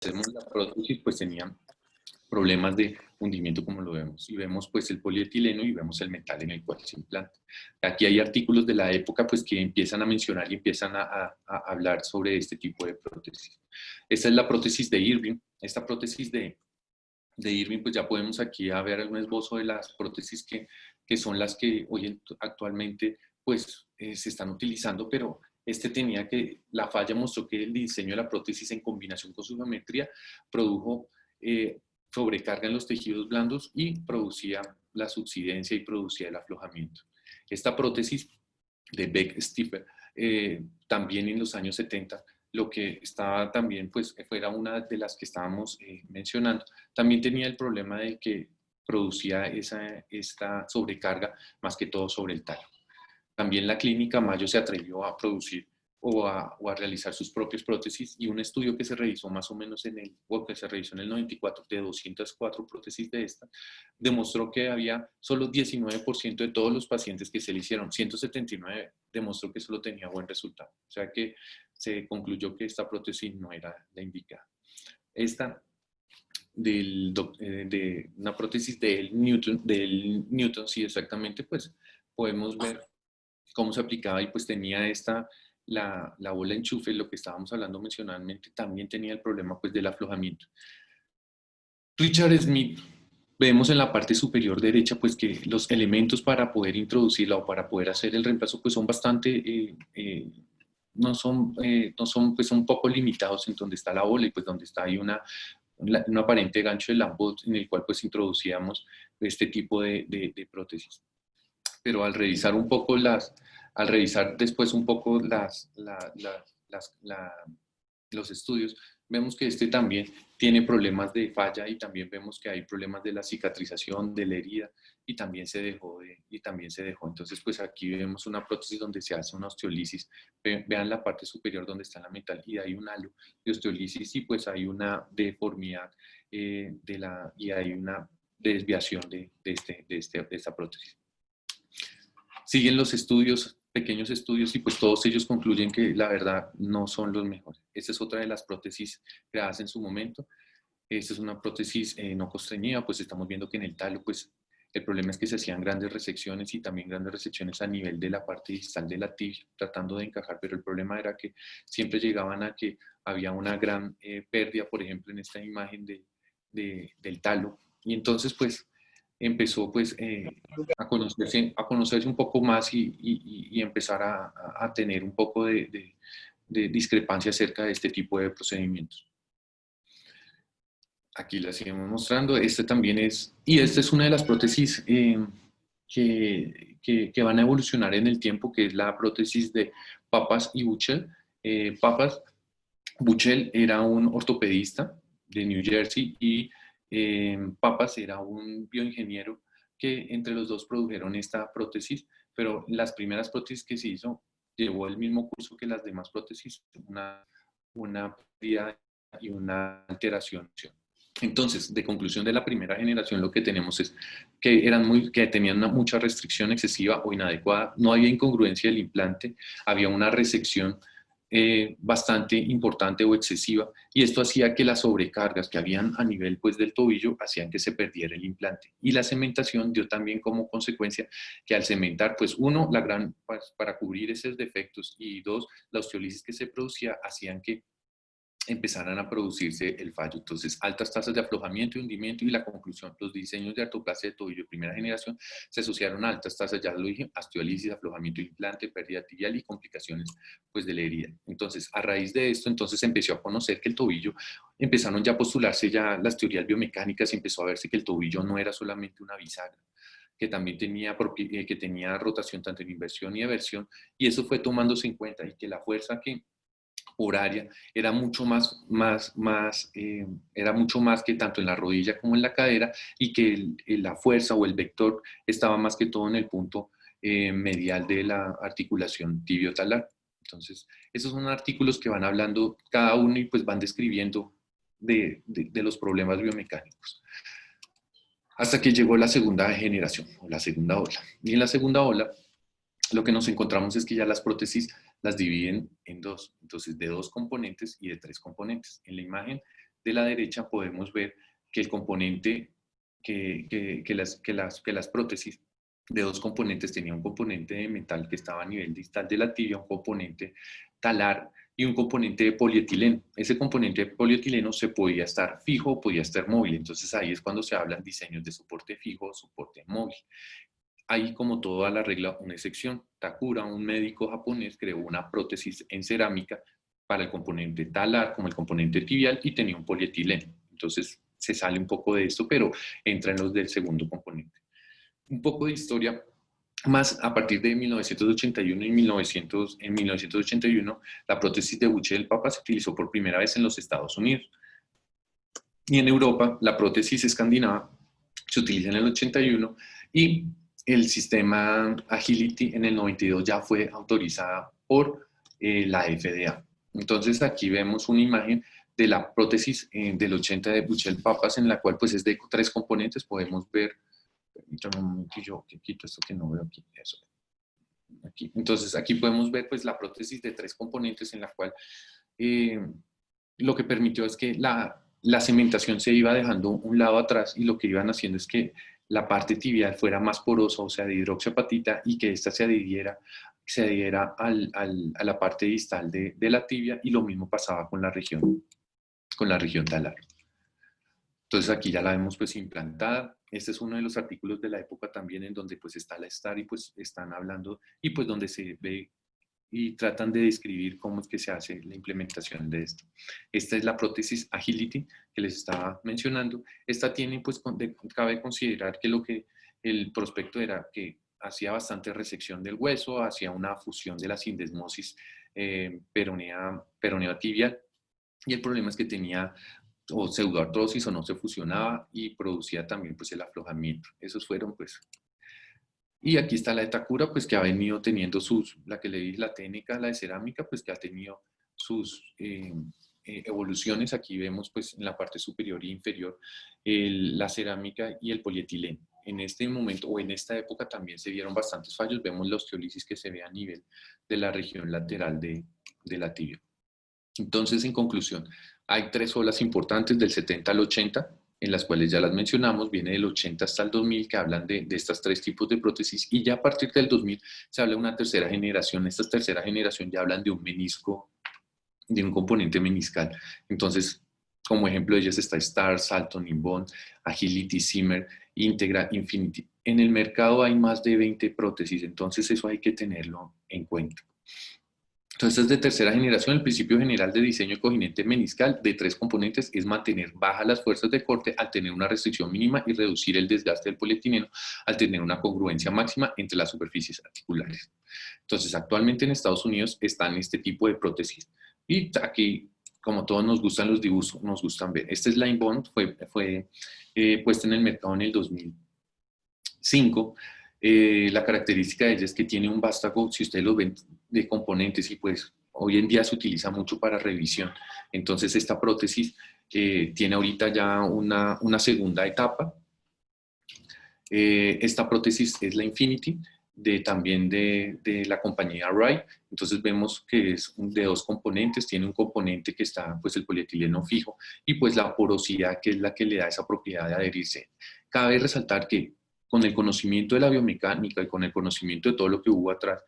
hacemos la prótesis, pues tenían problemas de hundimiento como lo vemos. Y vemos pues el polietileno y vemos el metal en el cual se implanta. Aquí hay artículos de la época pues que empiezan a mencionar y empiezan a hablar sobre este tipo de prótesis. Esta es la prótesis de Irving. Esta prótesis de Irving, pues ya podemos aquí ver un esbozo de las prótesis que son las que hoy actualmente pues se están utilizando, pero la falla mostró que el diseño de la prótesis en combinación con su geometría produjo sobrecarga en los tejidos blandos y producía la subsidencia y producía el aflojamiento. Esta prótesis de Beck-Stiefel también en los años 70, lo que estaba también, pues fuera una de las que estábamos mencionando, también tenía el problema de que producía esta sobrecarga más que todo sobre el talo. También la clínica Mayo se atrevió a producir o a realizar sus propias prótesis, y un estudio que se realizó más o menos en el 94 de 204 prótesis de esta, demostró que había solo 19% de todos los pacientes que se le hicieron, 179 demostró que solo tenía buen resultado. O sea que se concluyó que esta prótesis no era la indicada. Esta de una prótesis del Newton, sí, exactamente, pues podemos ver cómo se aplicaba y pues tenía la bola enchufe, lo que estábamos hablando mencionalmente, también tenía el problema pues del aflojamiento. Richard Smith, vemos en la parte superior derecha pues que los elementos para poder introducirla o para poder hacer el reemplazo pues son bastante, no son pues un poco limitados en donde está la bola y pues donde está ahí un aparente gancho de Lambot en el cual pues introducíamos este tipo de prótesis. Pero al revisar después un poco los estudios, vemos que este también tiene problemas de falla y también vemos que hay problemas de la cicatrización, de la herida, y también se dejó. Entonces, pues aquí vemos una prótesis donde se hace una osteolisis. Vean la parte superior donde está la metal y hay un halo de osteolisis y pues hay una deformidad y hay una desviación de esta prótesis. Siguen los estudios, pequeños estudios, y pues todos ellos concluyen que la verdad no son los mejores. Esta es otra de las prótesis creadas en su momento. Esta es una prótesis no constreñida, pues estamos viendo que en el talo, pues el problema es que se hacían grandes resecciones y también grandes resecciones a nivel de la parte distal de la tibia, tratando de encajar, pero el problema era que siempre llegaban a que había una gran pérdida, por ejemplo, en esta imagen del talo. Y entonces, pues, empezó pues a conocerse un poco más y empezar a tener un poco de discrepancia acerca de este tipo de procedimientos. Aquí la seguimos mostrando. Esta también esta es una de las prótesis que van a evolucionar en el tiempo, que es la prótesis de Pappas y Buchel. Buchel era un ortopedista de New Jersey y Pappas era un bioingeniero que entre los dos produjeron esta prótesis, pero las primeras prótesis que se hizo llevó el mismo curso que las demás prótesis, una pérdida y una alteración. Entonces, de conclusión de la primera generación, lo que tenemos es que tenían mucha restricción excesiva o inadecuada, no había incongruencia del implante, había una resección bastante importante o excesiva, y esto hacía que las sobrecargas que habían a nivel pues del tobillo hacían que se perdiera el implante, y la cementación dio también como consecuencia que al cementar, pues uno, para cubrir esos defectos, y dos, la osteolisis que se producía hacían que empezaran a producirse el fallo. Entonces, altas tasas de aflojamiento y hundimiento, y la conclusión, los diseños de artroplasia de tobillo de primera generación se asociaron a altas tasas, ya lo dije, osteolisis, aflojamiento de implante, pérdida tibial y complicaciones pues de la herida. Entonces, a raíz de esto, entonces empezó a conocer que el tobillo, empezaron ya a postularse ya las teorías biomecánicas y empezó a verse que el tobillo no era solamente una bisagra, que también tenía rotación tanto en inversión y eversión, y eso fue tomándose en cuenta, y que la fuerza horaria era mucho era mucho más que tanto en la rodilla como en la cadera, y que la fuerza o el vector estaba más que todo en el punto medial de la articulación tibio-talar. Entonces, esos son artículos que van hablando cada uno y pues van describiendo de los problemas biomecánicos. Hasta que llegó la segunda generación, o la segunda ola. Y en la segunda ola, lo que nos encontramos es que ya las prótesis las dividen en dos, entonces de 2 componentes y de 3 componentes. En la imagen de la derecha podemos ver que el componente, que las prótesis de dos componentes tenía un componente de metal que estaba a nivel distal de la tibia, un componente talar y un componente de polietileno. Ese componente de polietileno se podía estar fijo o podía estar móvil. Entonces ahí es cuando se hablan diseños de soporte fijo o soporte móvil. Hay, como toda la regla, una excepción. Takura, un médico japonés, creó una prótesis en cerámica para el componente talar como el componente tibial y tenía un polietileno. Entonces se sale un poco de esto, pero entra en los del segundo componente. Un poco de historia más a partir de 1981 y 1981, la prótesis de buche del Papa se utilizó por primera vez en los Estados Unidos. Y en Europa, la prótesis escandinava se utiliza en el 81 y el sistema Agility en el 92 ya fue autorizada por la FDA. Entonces aquí vemos una imagen de la prótesis del 80 de Buchel Papas, en la cual pues es de 3 componentes. Podemos ver, permítanme un momentillo que quito esto que no veo aquí, eso. Aquí. Entonces aquí podemos ver pues la prótesis de 3 componentes, en la cual lo que permitió es que la cementación se iba dejando un lado atrás, y lo que iban haciendo es que la parte tibial fuera más porosa, o sea, de hidroxiapatita, y que ésta se adhiriera a la parte distal de la tibia, y lo mismo pasaba con la región talar. Entonces aquí ya la vemos pues implantada. Este es uno de los artículos de la época también, en donde pues está la STAR y pues están hablando, y pues donde se ve y tratan de describir cómo es que se hace la implementación de esto. Esta es la prótesis Agility que les estaba mencionando. Esta tiene, pues, cabe considerar que lo que el prospecto era que hacía bastante resección del hueso, hacía una fusión de la sindesmosis peroneo tibial, y el problema es que tenía o pseudoartrosis o no se fusionaba, y producía también pues el aflojamiento. Esos fueron pues. Y aquí está la de Takura, pues que ha venido teniendo la que le di, la técnica, la de cerámica, pues que ha tenido sus evoluciones. Aquí vemos pues en la parte superior e inferior la cerámica y el polietileno. En este momento o en esta época también se vieron bastantes fallos. Vemos la osteólisis que se ve a nivel de la región lateral de la tibia. Entonces, en conclusión, hay 3 olas importantes del 70 al 80, en las cuales ya las mencionamos. Viene del 80 hasta el 2000, que hablan de estas 3 tipos de prótesis, y ya a partir del 2000 se habla de una tercera generación. Esta tercera generación ya hablan de un menisco, de un componente meniscal. Entonces, como ejemplo de ellas está Star, Salton, Inbond, Agility, Zimmer, Integra, Infinity. En el mercado hay más de 20 prótesis, entonces eso hay que tenerlo en cuenta. Entonces, de tercera generación, el principio general de diseño coginente meniscal de 3 componentes es mantener bajas las fuerzas de corte al tener una restricción mínima, y reducir el desgaste del polietileno al tener una congruencia máxima entre las superficies articulares. Entonces, actualmente en Estados Unidos están este tipo de prótesis, y aquí, como todos nos gustan los dibujos, nos gustan ver. Esta es la Inbond, fue puesta en el mercado en el 2005. La característica de ella es que tiene un vástago, si ustedes lo ven, de componentes, y pues hoy en día se utiliza mucho para revisión. Entonces esta prótesis tiene ahorita ya una segunda etapa. Esta prótesis es la Infinity, también de la compañía Wright. Entonces vemos que es de 2 componentes. Tiene un componente que está pues el polietileno fijo, y pues la porosidad, que es la que le da esa propiedad de adherirse. Cabe resaltar que con el conocimiento de la biomecánica y con el conocimiento de todo lo que hubo atrás,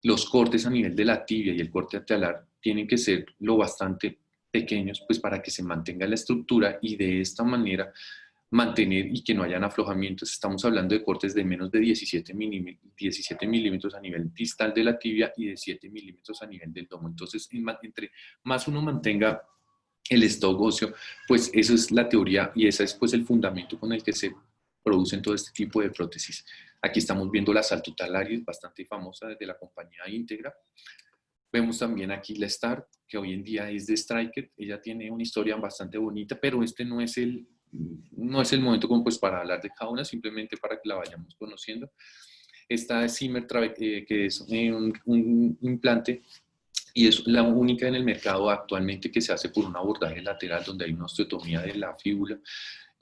los cortes a nivel de la tibia y el corte talar tienen que ser lo bastante pequeños, pues para que se mantenga la estructura, y de esta manera mantener y que no hayan aflojamientos. Estamos hablando de cortes de menos de 17 milímetros a nivel distal de la tibia, y de 7 milímetros a nivel del domo. Entonces, entre más uno mantenga el stock óseo, pues eso es la teoría, y ese es pues el fundamento con el que se producen todo este tipo de prótesis. Aquí estamos viendo la Salto Talaris, bastante famosa, desde la compañía Integra. Vemos también aquí la Star, que hoy en día es de Stryker. Ella tiene una historia bastante bonita, pero este no es el momento como pues para hablar de cada una, simplemente para que la vayamos conociendo. Esta es Zimmer, que es un implante, y es la única en el mercado actualmente que se hace por un abordaje lateral, donde hay una osteotomía de la fíbula.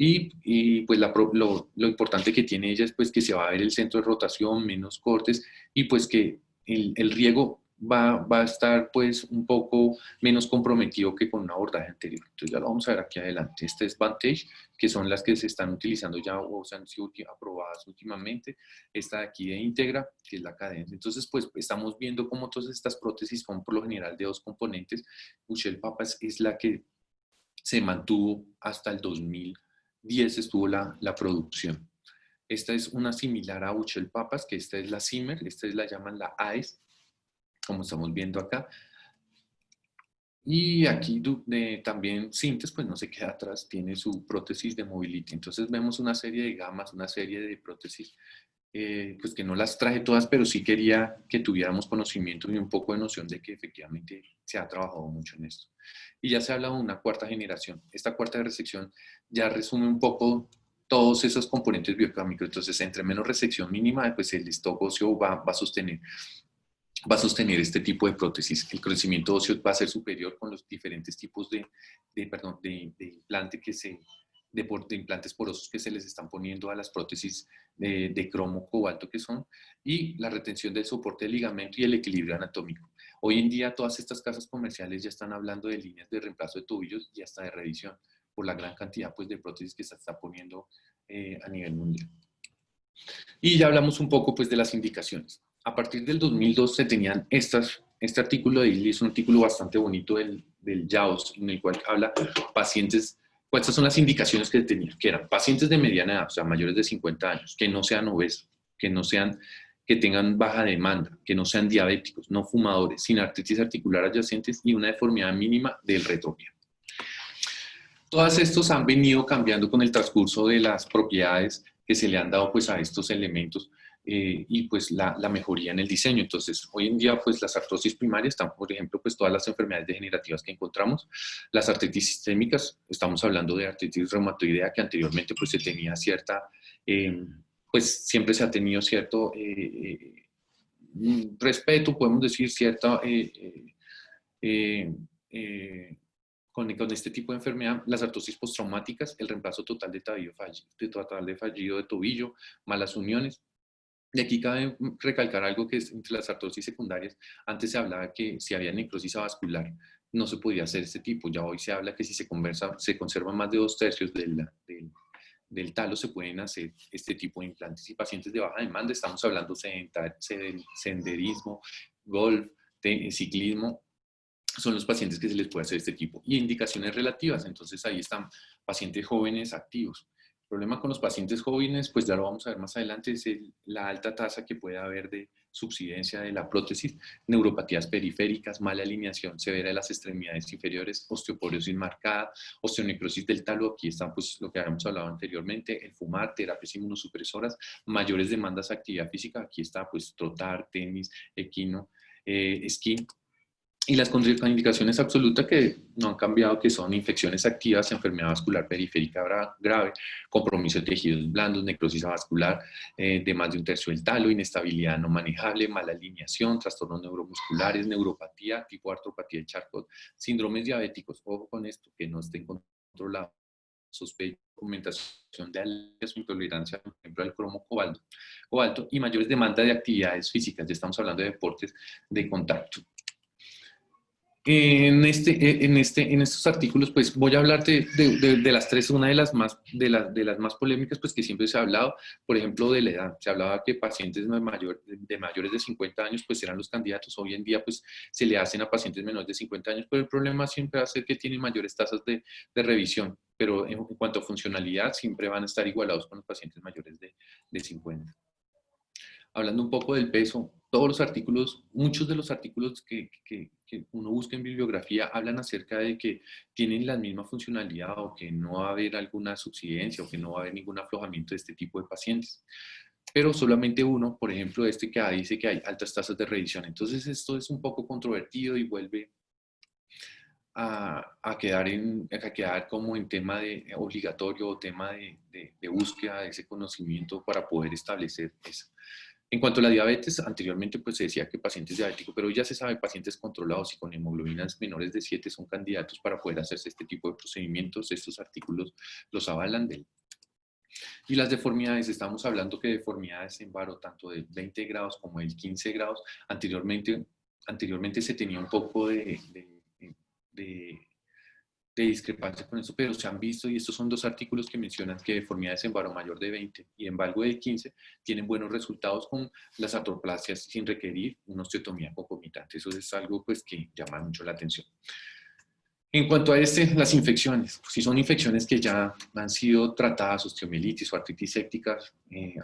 Y pues lo importante que tiene ella es pues que se va a ver el centro de rotación, menos cortes, y pues que el riego va a estar pues un poco menos comprometido que con un abordaje anterior. Entonces ya lo vamos a ver aquí adelante. Este es Vantage, que son las que se están utilizando ya o se han sido aprobadas últimamente. Esta de aquí de Integra, que es la cadencia. Entonces pues estamos viendo cómo todas estas prótesis son por lo general de dos componentes. Uchel Papas es la que se mantuvo hasta el 2010, estuvo la producción. Esta es una similar a Uchel Papas, que esta es la Zimmer, esta es la llaman la AES, como estamos viendo acá. Y aquí también Sintes, pues no se queda atrás, tiene su prótesis de Mobility. Entonces vemos una serie de gamas, una serie de prótesis, pues que no las traje todas, pero sí quería que tuviéramos conocimiento y un poco de noción de que efectivamente se ha trabajado mucho en esto. Y ya se habla de una cuarta generación. Esta cuarta resección ya resume un poco todos esos componentes bioquímicos. Entonces, entre menos resección mínima, pues el stock óseo va a sostener este tipo de prótesis. El crecimiento óseo va a ser superior con los diferentes tipos de implante de implantes porosos que se les están poniendo a las prótesis de cromo cobalto que son, y la retención del soporte del ligamento y el equilibrio anatómico. Hoy en día todas estas casas comerciales ya están hablando de líneas de reemplazo de tobillos y hasta de revisión por la gran cantidad pues, de prótesis que se está poniendo a nivel mundial. Y ya hablamos un poco pues, de las indicaciones. A partir del 2002 se tenían este artículo de Isli, es un artículo bastante bonito del JAWS, en el cual habla pacientes, cuáles son las indicaciones que tenían, que eran pacientes de mediana edad, o sea, mayores de 50 años, que no sean obesos, que tengan baja demanda, que no sean diabéticos, no fumadores, sin artritis articular adyacentes y una deformidad mínima del retromiembro. Todos estos han venido cambiando con el transcurso de las propiedades que se le han dado pues, a estos elementos y pues la mejoría en el diseño. Entonces, hoy en día pues las artrosis primarias están, por ejemplo, pues todas las enfermedades degenerativas que encontramos, las artritis sistémicas, estamos hablando de artritis reumatoidea que anteriormente pues se tenía cierta, pues siempre se ha tenido cierto respeto, podemos decir, cierta... con este tipo de enfermedad, las artrosis postraumáticas, el reemplazo total de fallido de tobillo, malas uniones. Y aquí cabe recalcar algo que es entre las artrosis secundarias. Antes se hablaba que si había necrosis avascular no se podía hacer este tipo. Ya hoy se habla que si se conserva más de 2/3 del talo se pueden hacer este tipo de implantes. Y pacientes de baja demanda, estamos hablando de senderismo, golf, ciclismo, son los pacientes que se les puede hacer este tipo. Y indicaciones relativas, entonces ahí están pacientes jóvenes activos. El problema con los pacientes jóvenes, pues ya lo vamos a ver más adelante, es la alta tasa que puede haber de subsidencia de la prótesis, neuropatías periféricas, mala alineación severa de las extremidades inferiores, osteoporosis marcada, osteonecrosis del talo, aquí está pues lo que habíamos hablado anteriormente, el fumar, terapias inmunosupresoras, mayores demandas de actividad física, aquí está pues trotar, tenis, equino, esquí, y las contraindicaciones absolutas que no han cambiado, que son infecciones activas, enfermedad vascular periférica grave, compromiso de tejidos blandos, necrosis vascular de más de 1/3 del talo, inestabilidad no manejable, mala alineación, trastornos neuromusculares, neuropatía, tipo artropatía de Charcot, síndromes diabéticos, ojo con esto, que no estén controlados, sospecha, documentación de alergias o intolerancia, por ejemplo, al cromo cobalto, y mayores demandas de actividades físicas, ya estamos hablando de deportes de contacto. En estos artículos, pues voy a hablar de las tres, una de las más polémicas, pues que siempre se ha hablado, por ejemplo, de la edad. Se hablaba que pacientes de mayores de 50 años, pues eran los candidatos. Hoy en día, pues se le hacen a pacientes menores de 50 años, pero el problema siempre va a ser que tienen mayores tasas de revisión, pero en cuanto a funcionalidad, siempre van a estar igualados con los pacientes mayores de 50. Hablando un poco del peso, todos los artículos, muchos de los artículos que uno busca en bibliografía hablan acerca de que tienen la misma funcionalidad o que no va a haber alguna subsidencia o que no va a haber ningún aflojamiento de este tipo de pacientes. Pero solamente uno, por ejemplo, que dice que hay altas tasas de revisión. Entonces esto es un poco controvertido y vuelve a quedar como en tema de obligatorio o tema de búsqueda de ese conocimiento para poder establecer eso. En cuanto a la diabetes, anteriormente pues se decía que pacientes diabéticos, pero ya se sabe, pacientes controlados y con hemoglobinas menores de 7 son candidatos para poder hacerse este tipo de procedimientos. Estos artículos los avalan de él. Y las deformidades, estamos hablando que deformidades en varo tanto de 20 grados como de 15 grados, anteriormente Anteriormente se tenía un poco de discrepancia con eso, pero se han visto, y estos son dos artículos que mencionan que deformidades en varo mayor de 20 y en valgo de 15 tienen buenos resultados con las artroplasias sin requerir una osteotomía concomitante. Eso es algo pues, que llama mucho la atención. En cuanto a las infecciones, si son infecciones que ya han sido tratadas, osteomielitis o artritis séptica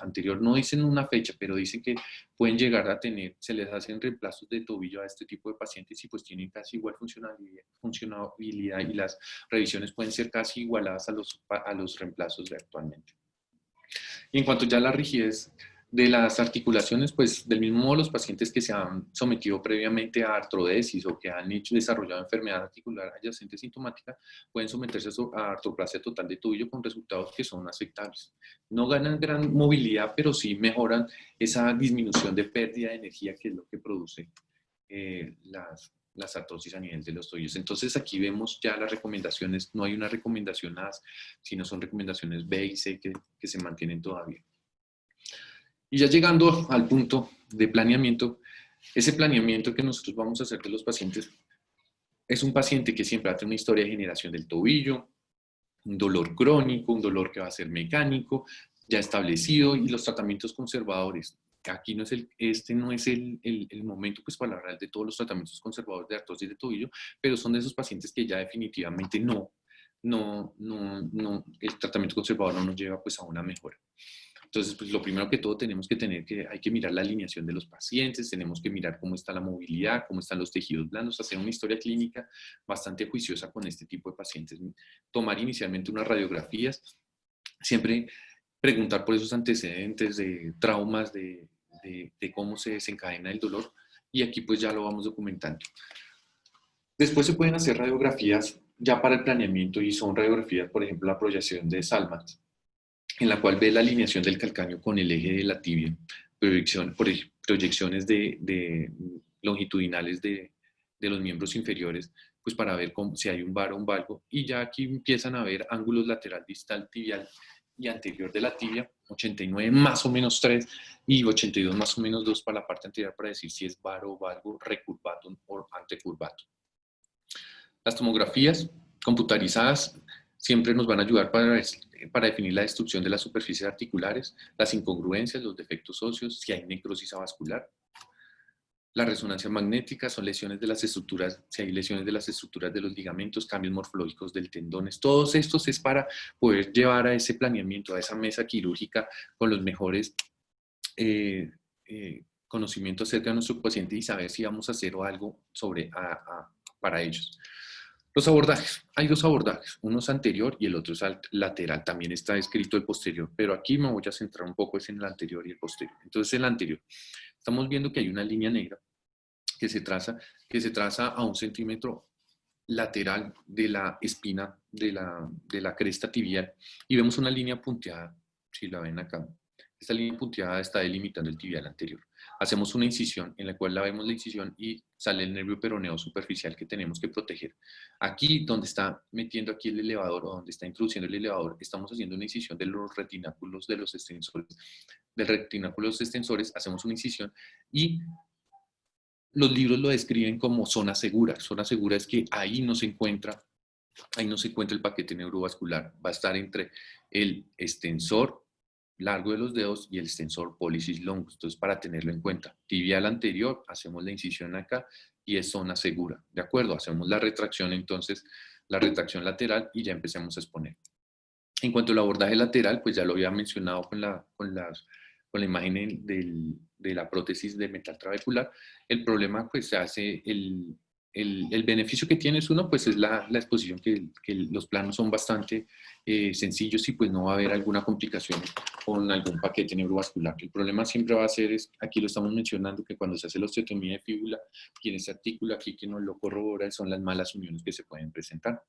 anterior, no dicen una fecha, pero dicen que pueden llegar a tener, se les hacen reemplazos de tobillo a este tipo de pacientes y pues tienen casi igual funcionabilidad y las revisiones pueden ser casi igualadas a los reemplazos de actualmente. Y en cuanto ya a la rigidez de las articulaciones, pues del mismo modo los pacientes que se han sometido previamente a artrodesis o que han desarrollado enfermedad articular adyacente sintomática pueden someterse a artroplasia total de tobillo con resultados que son aceptables. No ganan gran movilidad, pero sí mejoran esa disminución de pérdida de energía que es lo que produce las artrosis a nivel de los tobillos. Entonces aquí vemos ya las recomendaciones, no hay una recomendación A, sino son recomendaciones B y C que se mantienen todavía. Y ya llegando al punto de planeamiento, ese planeamiento que nosotros vamos a hacer de los pacientes es un paciente que siempre va a tener una historia de generación del tobillo, un dolor crónico, un dolor que va a ser mecánico, ya establecido, y los tratamientos conservadores. Aquí no es este no es el momento pues, para hablar de todos los tratamientos conservadores de artrosis de tobillo, pero son de esos pacientes que ya definitivamente el tratamiento conservador no nos lleva pues, a una mejora. Entonces, pues lo primero que todo hay que mirar la alineación de los pacientes, tenemos que mirar cómo está la movilidad, cómo están los tejidos blandos, hacer una historia clínica bastante juiciosa con este tipo de pacientes. Tomar inicialmente unas radiografías, siempre preguntar por esos antecedentes de traumas, de cómo se desencadena el dolor, y aquí pues ya lo vamos documentando. Después se pueden hacer radiografías ya para el planeamiento y son radiografías, por ejemplo, la proyección de Salmat, en la cual ve la alineación del calcáneo con el eje de la tibia, proyecciones longitudinales de los miembros inferiores, pues para ver si hay un varo o un valgo, y ya aquí empiezan a ver ángulos lateral, distal, tibial y anterior de la tibia, 89 más o menos 3 y 82 más o menos 2 para la parte anterior para decir si es varo o valgo recurvatum o antecurvatum. Las tomografías computarizadas siempre nos van a ayudar para definir la destrucción de las superficies articulares, las incongruencias, los defectos óseos, si hay necrosis avascular. La resonancia magnética son lesiones de las estructuras, si hay lesiones de las estructuras de los ligamentos, cambios morfológicos del tendones. Todos estos es para poder llevar a ese planeamiento, a esa mesa quirúrgica con los mejores conocimientos acerca de nuestro paciente y saber si vamos a hacer algo para ellos. Los abordajes, hay dos abordajes, uno es anterior y el otro es lateral, también está escrito el posterior, pero aquí me voy a centrar un poco en el anterior y el posterior. Entonces el anterior, estamos viendo que hay una línea negra que se traza a 1 centímetro lateral de la espina de la cresta tibial y vemos una línea punteada, si la ven acá. Esta línea punteada está delimitando el tibial anterior. Hacemos una incisión en la cual la vemos la incisión y sale el nervio peroneo superficial que tenemos que proteger. Aquí donde está metiendo aquí el elevador o donde está introduciendo el elevador, estamos haciendo una incisión de los retináculos de los extensores. Del retináculo de los extensores hacemos una incisión y los libros lo describen como zona segura. Zona segura es que ahí no se encuentra el paquete neurovascular. Va a estar entre el extensor largo de los dedos y el extensor pollicis longus. Entonces, para tenerlo en cuenta, tibial anterior, hacemos la incisión acá y es zona segura. ¿De acuerdo? Hacemos la retracción, entonces, la retracción lateral y ya empecemos a exponer. En cuanto al abordaje lateral, pues ya lo había mencionado con la imagen de la prótesis de metal trabecular. El problema, pues, se hace el beneficio que tiene es uno, pues es la exposición, que los planos son bastante sencillos y pues no va a haber alguna complicación con algún paquete neurovascular. El problema siempre va a ser, aquí lo estamos mencionando, que cuando se hace la osteotomía de fíbula y en este artículo aquí que nos lo corrobora son las malas uniones que se pueden presentar.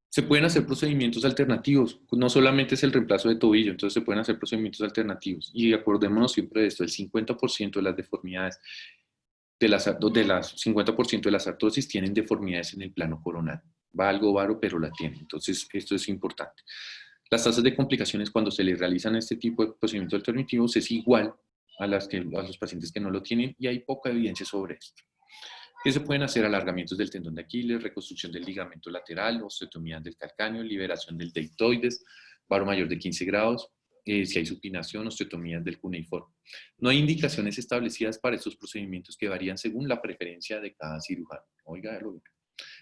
Se pueden hacer procedimientos alternativos, no solamente es el reemplazo de tobillo, entonces se pueden hacer procedimientos alternativos. Y acordémonos siempre de esto, el 50% de las deformidades de las 50% de las artrosis tienen deformidades en el plano coronal. Valgo, varo, pero la tienen. Entonces, esto es importante. Las tasas de complicaciones cuando se le realizan este tipo de procedimientos alternativos es igual a los pacientes que no lo tienen, y hay poca evidencia sobre esto. ¿Qué se pueden hacer? Alargamientos del tendón de Aquiles, reconstrucción del ligamento lateral, osteotomía del calcáneo, liberación del deltoides, varo mayor de 15 grados, si hay supinación, osteotomías del cuneiforme. No hay indicaciones establecidas para estos procedimientos que varían según la preferencia de cada cirujano. Oiga, lo veo.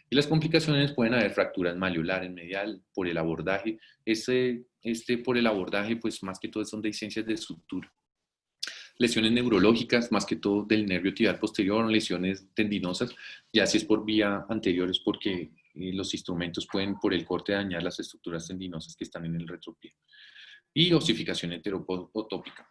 Y las complicaciones pueden haber fracturas malleolares, medial, por el abordaje. Por el abordaje, pues más que todo son dehiscencias de estructura. Lesiones neurológicas, más que todo del nervio tibial posterior, lesiones tendinosas, ya si es por vía anterior es porque los instrumentos pueden por el corte dañar las estructuras tendinosas que están en el retropié. Y osificación enteropotópica.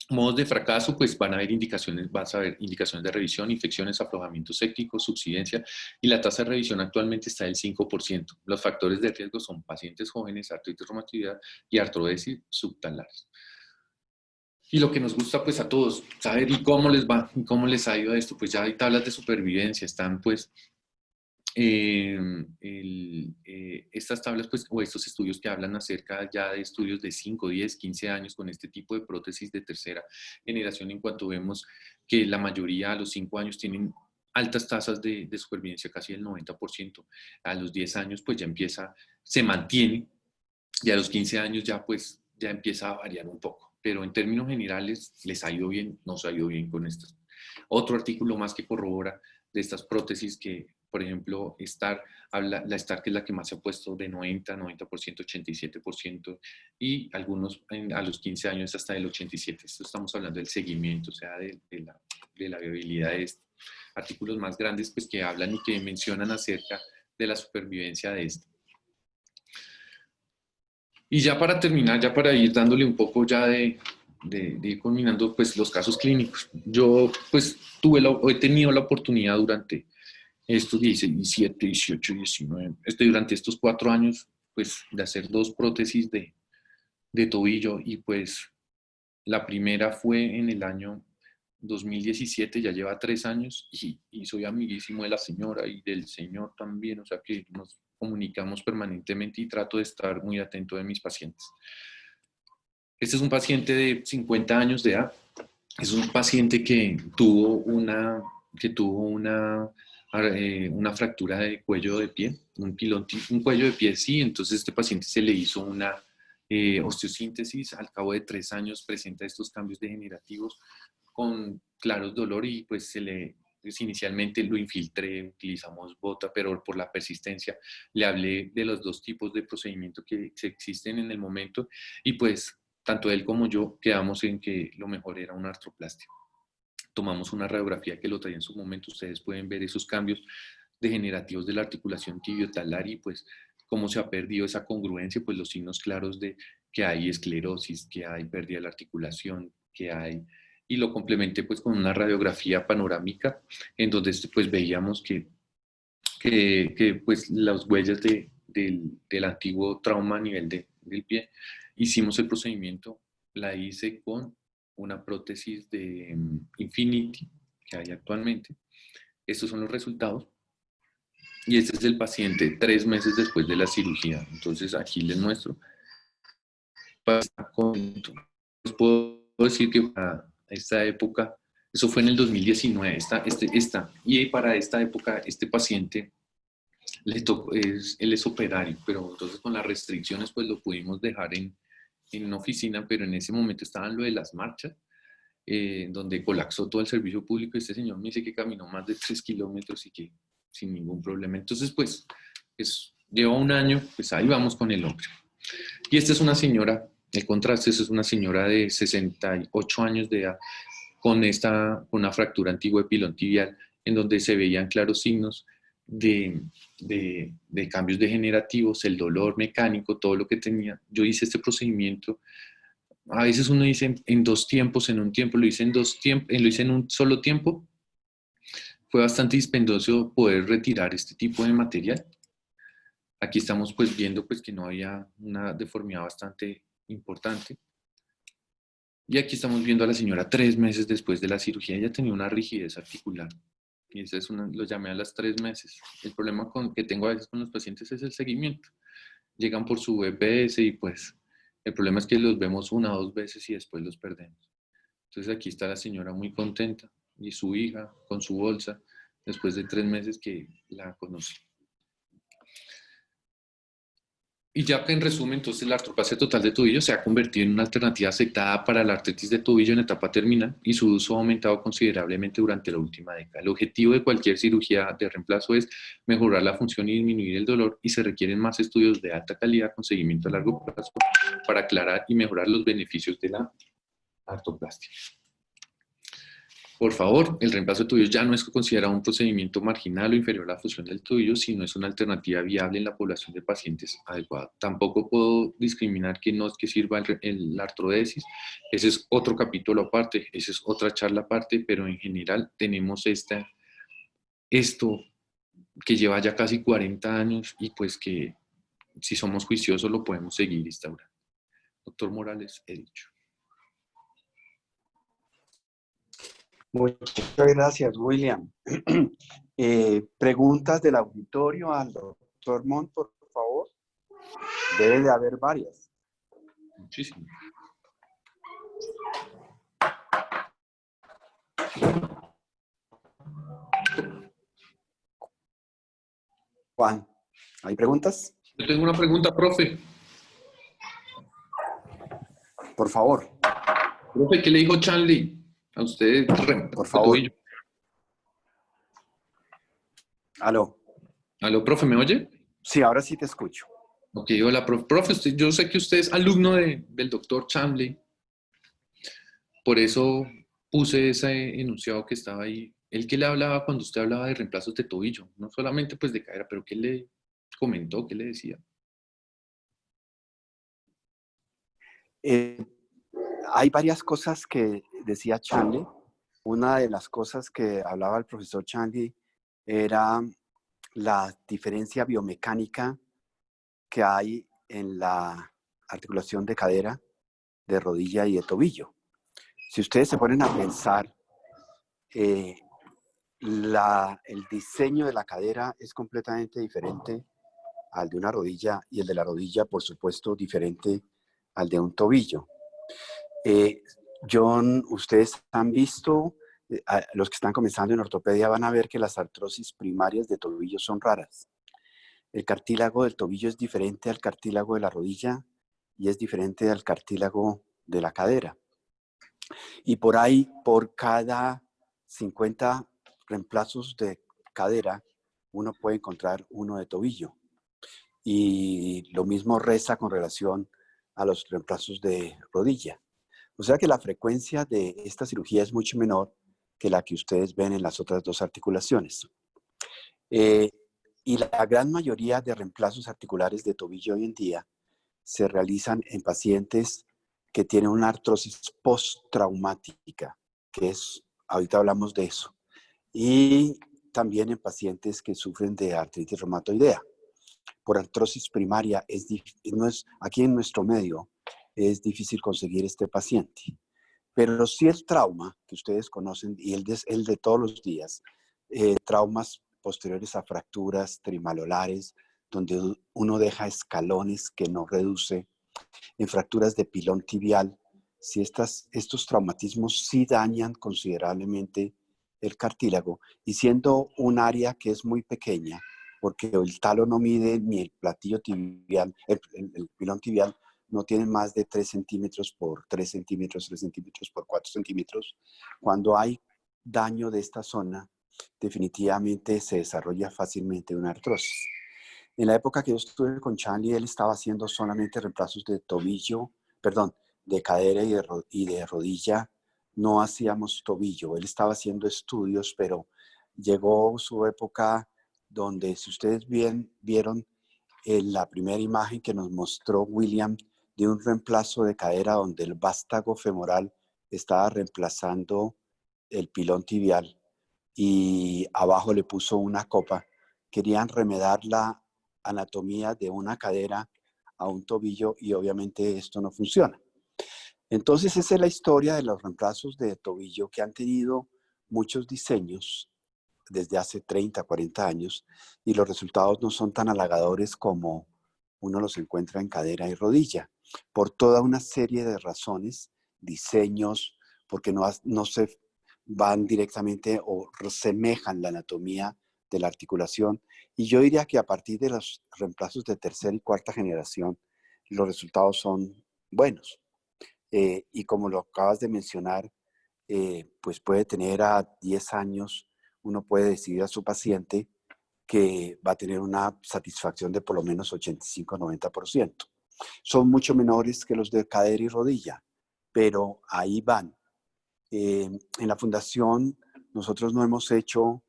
Modos de fracaso, pues van a haber indicaciones, vas a ver indicaciones de revisión, infecciones, aflojamiento séptico, subsidencia, y la tasa de revisión actualmente está del 5%. Los factores de riesgo son pacientes jóvenes, artritis reumatoidea y artrodesis subtalares. Y lo que nos gusta pues a todos, saber y cómo les va, y cómo les ha ido esto, pues ya hay tablas de supervivencia, están pues estas tablas pues, o estos estudios que hablan acerca ya de estudios de 5, 10, 15 años con este tipo de prótesis de tercera generación, en cuanto vemos que la mayoría a los 5 años tienen altas tasas de supervivencia, casi el 90%, a los 10 años pues ya empieza, se mantiene, y a los 15 años ya pues ya empieza a variar un poco, pero en términos generales les ha ido bien, nos ha ido bien con estas. Otro artículo más que corrobora de estas prótesis que, por ejemplo, la STAR, que es la que más se ha puesto, de 90%, 87%, y algunos a los 15 años hasta el 87%. Esto estamos hablando del seguimiento, o sea, de la viabilidad de esto. Artículos más grandes pues, que hablan y que mencionan acerca de la supervivencia de esto. Y ya para terminar, ya para ir dándole un poco ya de ir culminando pues los casos clínicos. Yo pues he tenido la oportunidad durante estos 17, 18, 19, durante estos 4 años pues de hacer 2 prótesis de tobillo, y pues la primera fue en el año 2017, ya lleva 3 años, y soy amiguísimo de la señora y del señor también, o sea que nos comunicamos permanentemente y trato de estar muy atento de mis pacientes. Este es un paciente de 50 años de edad. Es un paciente que tuvo una fractura de cuello de pie, un cuello de pie, sí. Entonces este paciente se le hizo una osteosíntesis. Al cabo de 3 años presenta estos cambios degenerativos con claros dolor, y pues inicialmente lo infiltré, utilizamos bota, pero por la persistencia le hablé de los 2 tipos de procedimiento que existen en el momento, y pues tanto él como yo quedamos en que lo mejor era una artroplastia. Tomamos una radiografía que lo traía en su momento, ustedes pueden ver esos cambios degenerativos de la articulación tibiotalar, y pues cómo se ha perdido esa congruencia, pues los signos claros de que hay esclerosis, que hay pérdida de la articulación, que hay, y lo complementé pues con una radiografía panorámica en donde pues veíamos que pues las huellas del antiguo trauma a nivel del pie. Hicimos el procedimiento, la hice con una prótesis de Infinity que hay actualmente. Estos son los resultados. Y este es el paciente 3 meses después de la cirugía. Entonces aquí les muestro. Pues puedo decir que para esta época, eso fue en el 2019, y para esta época este paciente él es operario, pero entonces con las restricciones pues lo pudimos dejar en una oficina, pero en ese momento estaban lo de las marchas, donde colapsó todo el servicio público. Este señor me dice que caminó más de 3 kilómetros y que sin ningún problema. Entonces pues lleva 1 año, pues ahí vamos con el hombre. Y esta es una señora, el contraste, es una señora de 68 años de edad con una fractura antigua epilontibial, en donde se veían claros signos de cambios degenerativos, el dolor mecánico, todo lo que tenía. Yo hice este procedimiento, a veces uno dice en 2 tiempos, en un tiempo, lo hice en un solo tiempo. Fue bastante dispendioso poder retirar este tipo de material. Aquí estamos pues viendo pues que no había una deformidad bastante importante. Y aquí estamos viendo a la señora 3 meses después de la cirugía. Ella tenía una rigidez articular. Y esa lo llamé a las 3 meses. El problema que tengo a veces con los pacientes es el seguimiento. Llegan por su EPS y pues el problema es que los vemos 1 o 2 veces y después los perdemos. Entonces aquí está la señora muy contenta y su hija con su bolsa después de 3 meses que la conocí. Y ya que en resumen, entonces la artroplasia total de tobillo se ha convertido en una alternativa aceptada para la artritis de tobillo en etapa terminal y su uso ha aumentado considerablemente durante la última década. El objetivo de cualquier cirugía de reemplazo es mejorar la función y disminuir el dolor, y se requieren más estudios de alta calidad con seguimiento a largo plazo para aclarar y mejorar los beneficios de la artroplastia. Por favor, el reemplazo de tobillo ya no es considerado un procedimiento marginal o inferior a la fusión del tobillo, sino es una alternativa viable en la población de pacientes adecuada. Tampoco puedo discriminar que no es que sirva la artrodesis. Ese es otro capítulo aparte, esa es otra charla aparte, pero en general tenemos esto que lleva ya casi 40 años y pues que si somos juiciosos lo podemos seguir instaurando. Doctor Morales, he dicho. Muchas gracias, William. Preguntas del auditorio al doctor Montt, por favor. Debe de haber varias. Muchísimo. Juan, ¿hay preguntas? Yo tengo una pregunta, profe. Por favor. Profe, ¿qué le dijo Chanley a usted? Por favor. Aló. Aló, profe, ¿me oye? Sí, ahora sí te escucho. Ok, hola, profe, yo sé que usted es alumno del doctor Chanley. Por eso puse ese enunciado que estaba ahí. ¿El que le hablaba cuando usted hablaba de reemplazos de tobillo? No solamente pues de cadera, pero ¿qué le comentó? ¿Qué le decía? Hay varias cosas que decía Chanley. Una de las cosas que hablaba el profesor Chanley era la diferencia biomecánica que hay en la articulación de cadera, de rodilla y de tobillo. Si ustedes se ponen a pensar, el diseño de la cadera es completamente diferente al de una rodilla, y el de la rodilla, por supuesto, diferente al de un tobillo. John, ustedes han visto, los que están comenzando en ortopedia van a ver que las artrosis primarias de tobillo son raras. El cartílago del tobillo es diferente al cartílago de la rodilla y es diferente al cartílago de la cadera. Y por ahí, por cada 50 reemplazos de cadera, uno puede encontrar uno de tobillo. Y lo mismo reza con relación a los reemplazos de rodilla. O sea que la frecuencia de esta cirugía es mucho menor que la que ustedes ven en las otras dos articulaciones. Y la gran mayoría de reemplazos articulares de tobillo hoy en día se realizan en pacientes que tienen una artrosis postraumática, que es, ahorita hablamos de eso, y también en pacientes que sufren de artritis reumatoidea. Por artrosis primaria, aquí en nuestro medio es difícil conseguir este paciente. Pero sí el trauma que ustedes conocen, y el de todos los días, traumas posteriores a fracturas trimalolares, donde uno deja escalones que no reduce, en fracturas de pilón tibial, si estos traumatismos sí dañan considerablemente el cartílago, y siendo un área que es muy pequeña, porque el talo no mide ni el platillo tibial, el pilón tibial no tiene más de 3 centímetros por 3 centímetros, 3 centímetros por 4 centímetros. Cuando hay daño de esta zona, definitivamente se desarrolla fácilmente una artrosis. En la época que yo estuve con Chanley, él estaba haciendo solamente reemplazos de tobillo, perdón, de cadera y de rodilla. No hacíamos tobillo, él estaba haciendo estudios, pero llegó su época donde, si ustedes bien vieron en la primera imagen que nos mostró William, de un reemplazo de cadera donde el vástago femoral estaba reemplazando el pilón tibial y abajo le puso una copa. Querían remedar la anatomía de una cadera a un tobillo y obviamente esto no funciona. Entonces esa es la historia de los reemplazos de tobillo, que han tenido muchos diseños desde hace 30, 40 años, y los resultados no son tan halagadores como uno los encuentra en cadera y rodilla, por toda una serie de razones, diseños, porque no se van directamente o semejan la anatomía de la articulación. Y yo diría que a partir de los reemplazos de tercera y cuarta generación, los resultados son buenos. Y como lo acabas de mencionar, pues puede tener a 10 años, uno puede decidir a su paciente que va a tener una satisfacción de por lo menos 85-90%. Son mucho menores que los de cadera y rodilla, pero ahí van. En la fundación nosotros no hemos hecho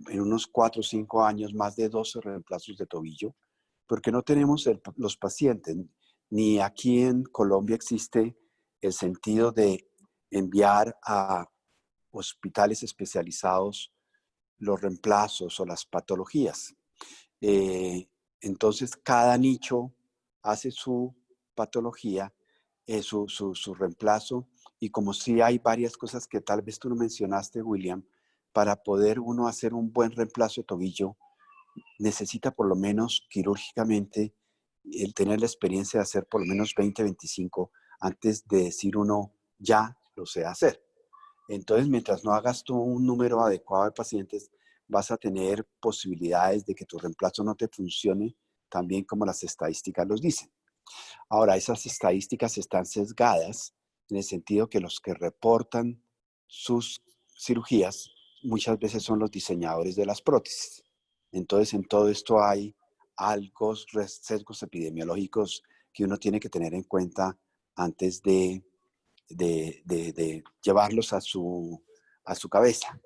en unos 4 o 5 años más de 12 reemplazos de tobillo, porque no tenemos los pacientes. Ni aquí en Colombia existe el sentido de enviar a hospitales especializados los reemplazos o las patologías. Entonces, cada nicho hace su patología, su reemplazo, y como si hay varias cosas que tal vez tú no mencionaste, William, para poder uno hacer un buen reemplazo de tobillo, necesita por lo menos quirúrgicamente el tener la experiencia de hacer por lo menos 20, 25 antes de decir uno, ya lo sé hacer. Entonces, mientras no hagas tú un número adecuado de pacientes, vas a tener posibilidades de que tu reemplazo no te funcione tan bien como las estadísticas los dicen. Ahora, esas estadísticas están sesgadas en el sentido que los que reportan sus cirugías muchas veces son los diseñadores de las prótesis. Entonces, en todo esto hay algo, sesgos epidemiológicos que uno tiene que tener en cuenta antes de llevarlos a su cabeza.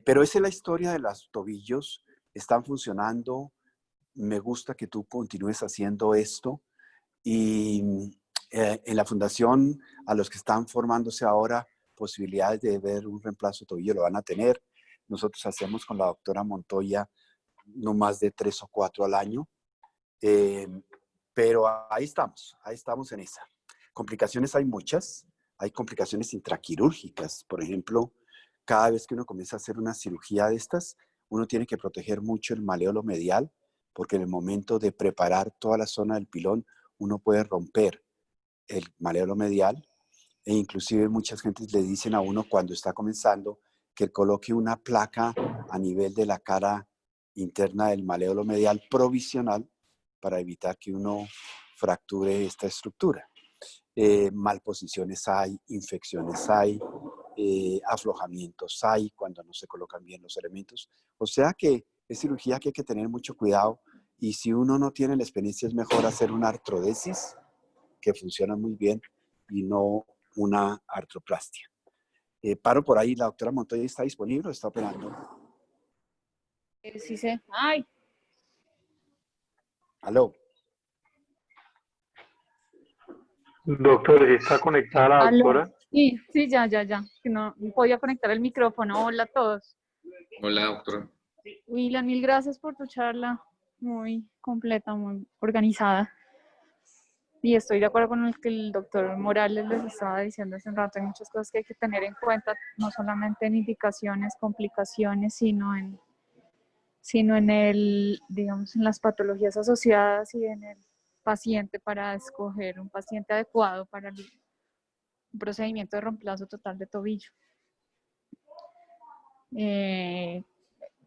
Pero esa es la historia de los tobillos. Están funcionando. Me gusta que tú continúes haciendo esto. Y en la fundación, a los que están formándose ahora, posibilidades de ver un reemplazo de tobillo lo van a tener. Nosotros hacemos con la doctora Montoya no más de 3 o 4 al año. Pero ahí estamos en esa. Complicaciones hay muchas. Hay complicaciones intraquirúrgicas. Por ejemplo, cada vez que uno comienza a hacer una cirugía de estas, uno tiene que proteger mucho el maléolo medial, porque en el momento de preparar toda la zona del pilón, uno puede romper el maléolo medial, e inclusive muchas gentes le dicen a uno cuando está comenzando que coloque una placa a nivel de la cara interna del maléolo medial provisional para evitar que uno fracture esta estructura. Malposiciones hay, infecciones hay, aflojamientos hay cuando no se colocan bien los elementos. O sea que es cirugía que hay que tener mucho cuidado, y si uno no tiene la experiencia es mejor hacer una artrodesis, que funciona muy bien, y no una artroplastia. Paro por ahí, la doctora Montoya está disponible o está operando. Sí sé. Ay. Aló. Doctor, ¿está conectada la ¿Aló? doctora? Sí, ya. Que no podía conectar el micrófono. Hola a todos. Hola, doctora. William, mil gracias por tu charla. Muy completa, muy organizada. Y estoy de acuerdo con el que el doctor Morales les estaba diciendo hace un rato. Hay muchas cosas que hay que tener en cuenta, no solamente en indicaciones, complicaciones, sino en digamos, en las patologías asociadas y en el paciente, para escoger un paciente adecuado para un procedimiento de reemplazo total de tobillo.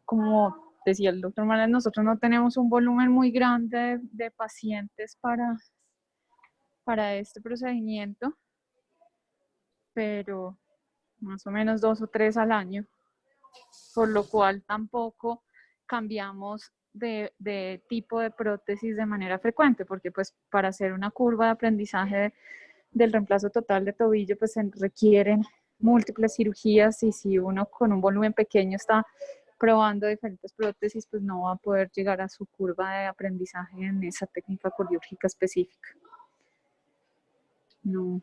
Como decía el doctor Morales, nosotros no tenemos un volumen muy grande de pacientes para este procedimiento, pero más o menos 2 o 3 al año, por lo cual tampoco cambiamos de tipo de prótesis de manera frecuente, porque pues para hacer una curva de aprendizaje del reemplazo total de tobillo pues se requieren múltiples cirugías, y si uno con un volumen pequeño está probando diferentes prótesis, pues no va a poder llegar a su curva de aprendizaje en esa técnica quirúrgica específica. No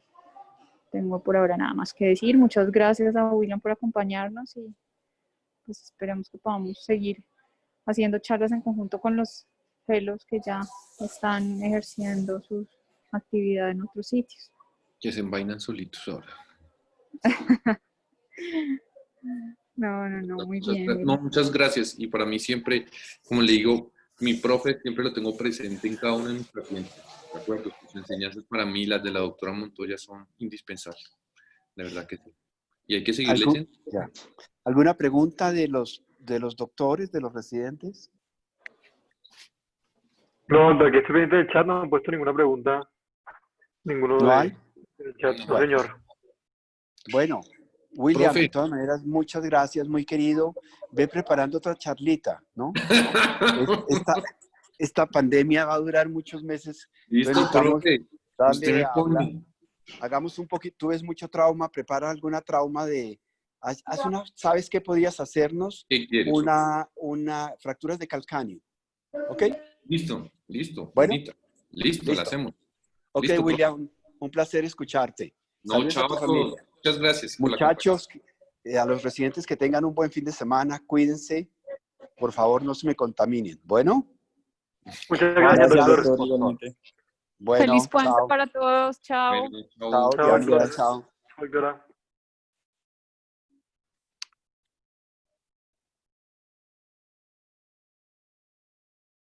tengo por ahora nada más que decir. Muchas gracias a William por acompañarnos, y pues esperemos que podamos seguir haciendo charlas en conjunto con los fellows que ya están ejerciendo sus actividades en otros sitios. Que se envainan solitos ahora. No, muy bien. No, muchas gracias. Y para mí siempre, como le digo, mi profe siempre lo tengo presente en cada uno de mis pacientes. ¿De acuerdo? Sus enseñanzas para mí, las de la doctora Montoya, son indispensables. De verdad que sí. Y hay que seguir ¿Algún- leyendo. ya. ¿Alguna pregunta de los doctores, de los residentes? No, de aquí estoy pendiente del chat, no me han puesto ninguna pregunta. Ninguno ¿No hay? del chat, no, Bueno. señor. Bueno, William, Profe. de todas maneras, muchas gracias, muy querido. Ve preparando otra charlita, ¿no? Esta pandemia va a durar muchos meses. Listo, Necesitamos profe. Usted darle me a hablar. pone. Hagamos un poquito, tú ves mucho trauma, prepara alguna trauma de, ¿sabes qué podías hacernos? ¿Qué quieres? Una fracturas de calcáneo, ¿ok? Listo, listo. Bueno, bonita. Listo, listo. la hacemos. Ok, Listo, profe. William, un placer escucharte. No, Saludos a chao tu a todos. familia. Muchas gracias por la Muchachos, a los residentes que tengan un buen fin de semana, cuídense. Por favor, no se me contaminen. Bueno, Muchas gracias, gracias, doctor. doctor. igualmente. Bueno, Feliz puente chao. para todos. Chao. compañía. Bueno, Chao, Chao, Dianira, doctor. chao. Doctora.